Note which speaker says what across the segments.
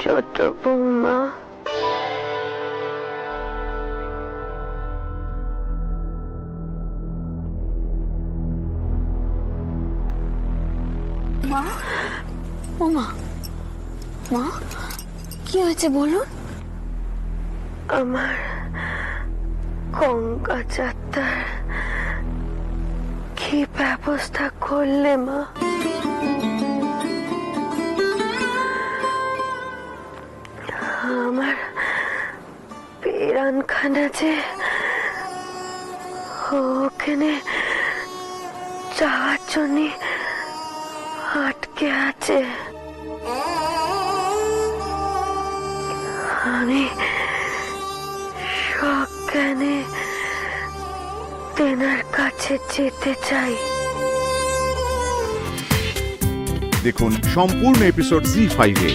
Speaker 1: ছোট বৌমা,
Speaker 2: মা, ও মা, মা কি হয়েছে বলুন?
Speaker 1: আমার গঙ্গা যাত্রার কি ব্যবস্থা করলে মা? আমার পেরানখানা যে ওখানে যাওয়ার জন্য আটকে আছে। আমি সজ্ঞানে তেনার কাছে যেতে চাই।
Speaker 3: দেখুন সম্পূর্ণ এপিসোড জি5 এ।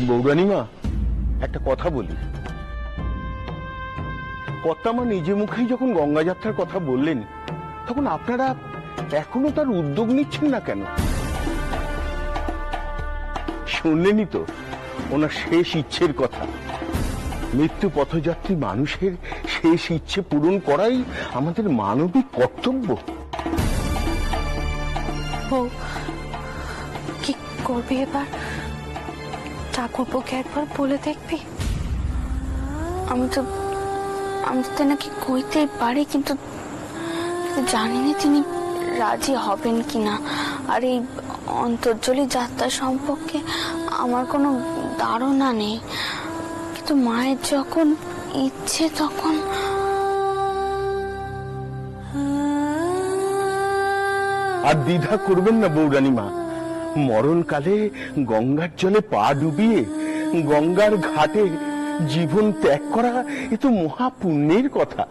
Speaker 4: বৌরানীমা, একটা কথা বলি। কর্তামা নিজে মুখেই যখন গঙ্গা যাত্রার কথা বললেন, তখন আপনারা এখনো তার উদ্যোগ নিচ্ছেন না কেন? শুনলেনই তো ওনার শেষ ইচ্ছের কথা। মৃত্যু পথযাত্রী মানুষের শেষ ইচ্ছে পূরণ করাই আমাদের মানবিক কর্তব্য।
Speaker 2: কি করবি এবার? ঠাকুরপোকে একবার বলে দেখবি? আমি তো নাকি কইতেই পারি, কিন্তু জানি না তিনি রাজি হবেন কিনা। আর এই অন্তর্জলি যাত্রা সম্পর্কে আমার কোনো ধারণা নেই, কিন্তু মায়ের যখন ইচ্ছে তখন।
Speaker 4: আর দ্বিধা করবেন না বৌরানীমা। মরণকালে গঙ্গার জলে পা ডুবিয়ে গঙ্গার ঘাটে জীবন ত্যাগ করা এ তো মহাপুণ্যের কথা।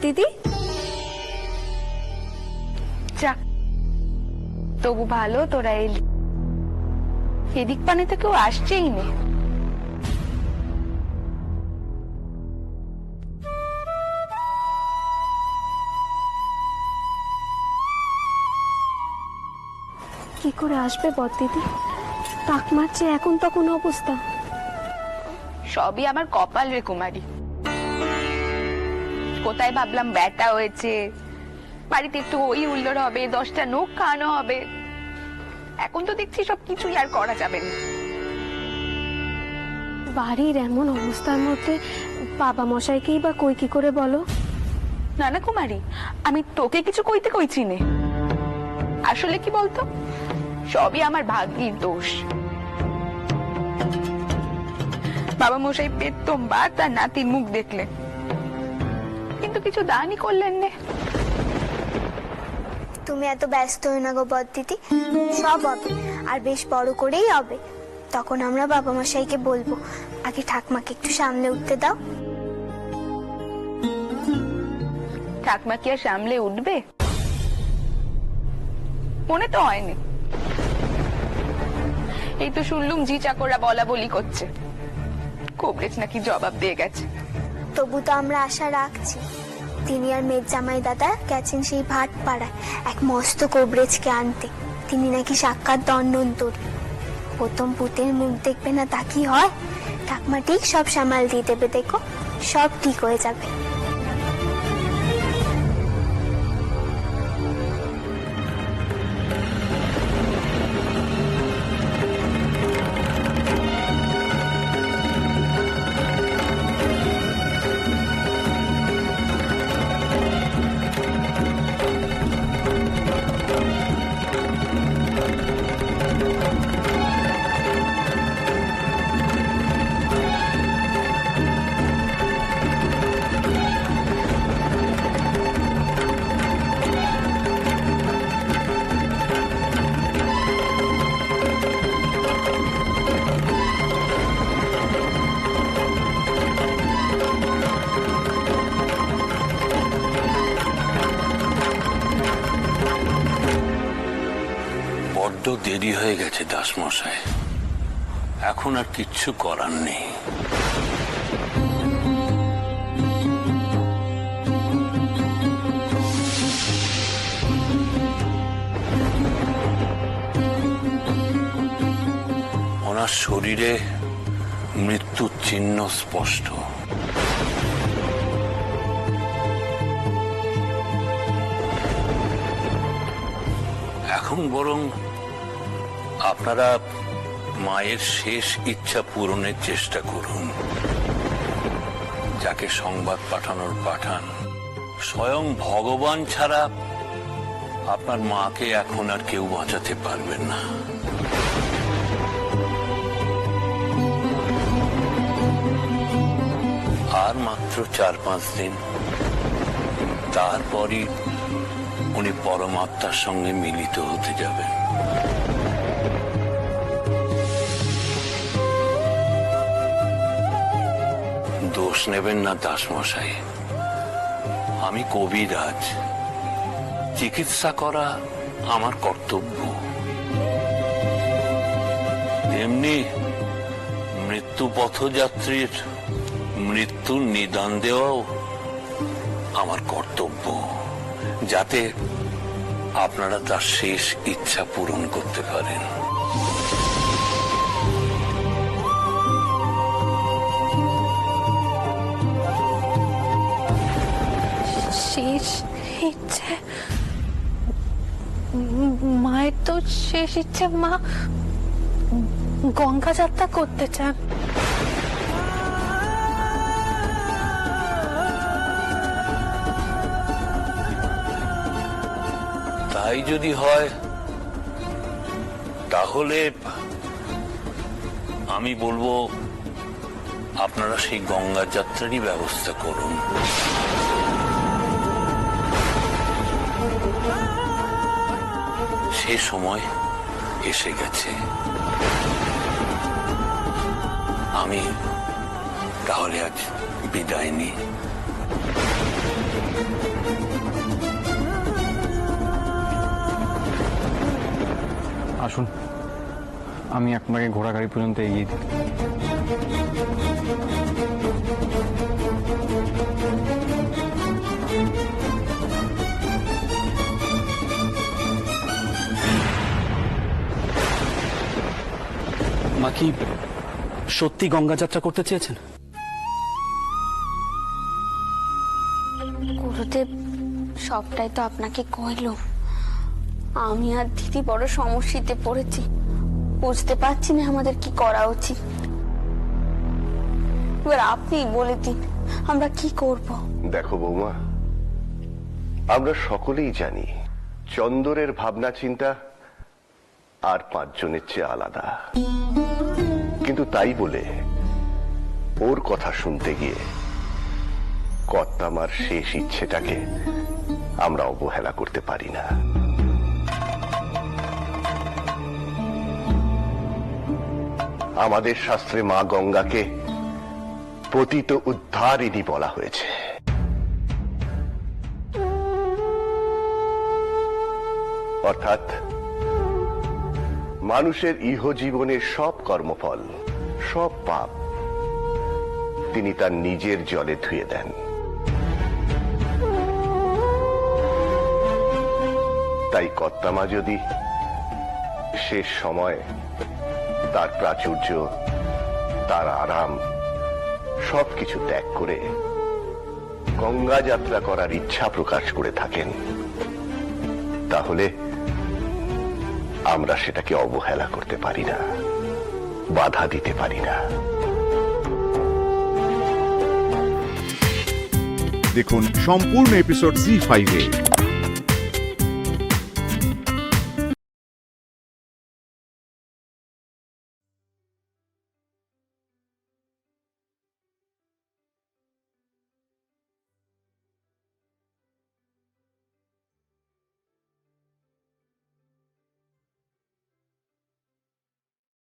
Speaker 2: দিদি,
Speaker 1: যাক, তবু ভালো তোরা এলি। এদিক পানে তো কেউ আসছেই না।
Speaker 2: কি করে আসবে বড়দিদি? তাক মারছে এখন তখন অবস্থা।
Speaker 1: সবই আমার কপাল রে কুমারী। কোথায় ভাবলাম ব্যাটা হয়েছে, বাড়িতে একটু ওই উল্লোড় হবে, 10টা নোক খাওয়ানো হবে। এখন তো দেখছি সবকিছুই আর করা যাবে না।
Speaker 2: বাড়ির এমন অবস্থার মধ্যে বাবা মশাইকেই বা কই কি করে বলো?
Speaker 1: না না কুমারী, আমি তোকে কিছু কইতে কইছি নে। আসলে কি বলতো, সবই আমার ভাগ্যের দোষ। বাবা মশাই প্রথমবার তার নাতির মুখ দেখলে, কিন্তু কিছু দানই করলেন না।
Speaker 5: তুমি এত ব্যস্ত হই না গো বড়দিদি, সব হবে, আর বেশ বড় করেই হবে। তখন আমরা বাবা মশাইকে বলবো, আগে ঠাকমাকে একটু সামনে উঠতে দাও।
Speaker 1: ঠাকমা কি আর সামলে উঠবে? মনে তো হয়নি। এই তো শুনলুম জি চাকররা বলা বলি করছে, কোবরেজ নাকি জবাব দিয়ে গেছে।
Speaker 5: তবু তো আমরা আশা রাখছি। তিনি আর মেয়ের জামাই দাদা গেছেন সেই ভাটপাড়ায় এক মস্ত কোবরেজকে আনতে। তিনি নাকি সাক্ষাৎ ধন্বন্তরী। প্রথম পুতের মুখ দেখবে না তা কি হয়? ঠাকমা ঠিক সব সামাল দিয়ে দেবে, দেখো সব ঠিক হয়ে যাবে।
Speaker 6: বড্ড দেরি হয়ে গেছে দাসমশাই। এখন আর কিচ্ছু করার নেই। ওনার শরীরে মৃত্যুর চিহ্ন স্পষ্ট। এখন বরং আপনারা মায়ের শেষ ইচ্ছা পূরণের চেষ্টা করুন। যাকে সংবাদ পাঠানোর পাঠান, স্বয়ং ভগবান ছাড়া আপনার মাকে এখন আর কেউ বাঁচাতে পারবেন না। আর মাত্র 4-5 দিন, তারপরই উনি পরমাত্মার সঙ্গে মিলিত হতে যাবেন। দোষ নেবেন না দাসমশাই, আমি কবিরাজ, চিকিৎসা করা আমার কর্তব্য। তেমনি মৃত্যু পথযাত্রীর মৃত্যুর নিদান দেওয়াও আমার কর্তব্য, যাতে আপনারা তার শেষ ইচ্ছা পূরণ করতে পারেন।
Speaker 7: শেষ ইচ্ছে? মায়ের তো শেষ ইচ্ছে মা গঙ্গা যাত্রা করতে চান।
Speaker 6: তাই যদি হয় তাহলে আমি বলবো আপনারা সেই গঙ্গা যাত্রারই ব্যবস্থা করুন। সে সময় এসে গেছে। আমি তাহলে আজ বিদায় নিই।
Speaker 8: আসুন, আমি আপনাকে ঘোড়াগাড়ি পর্যন্ত এগিয়ে দিই।
Speaker 9: মা কি সত্যি গঙ্গা যাত্রা করতে চেয়েছেন?
Speaker 2: গুরুদেব, সবটাই তো আপনাকে কইলো। আমি আর দিদি বড় সমস্যাতে পড়েছি, বুঝতে পারছি না আমাদের কি করা উচিত। এবার আপনি বলে দিন আমরা কি করব।
Speaker 4: দেখো বৌমা, আমরা সকলেই জানি চন্দরের ভাবনা চিন্তা আর 5 জনের চেয়ে আলাদা, কিন্তু তাই বলে ওর কথা শুনতে গিয়ে কর্তামার শেষ ইচ্ছেটাকে আমরা অবহেলা করতে পারি না। আমাদের শাস্ত্রে মা গঙ্গাকে পতিত উদ্ধারিণী বলা হয়েছে। অর্থাৎ মানুষের ইহজীবনের সব কর্মফল, সব পাপ তিনি তার নিজের জলে ধুয়ে দেন। তাই কর্তামা যদি শেষ সময় তার প্রাচুর্য, তার আরাম সবকিছু ত্যাগ করে গঙ্গা যাত্রা করার ইচ্ছা প্রকাশ করে থাকেন, তাহলে আমরা সেটাকে অবহেলা করতে পারি না, বাধা দিতে পারি না।
Speaker 3: দেখুন সম্পূর্ণ এপিসোড জি5-এ।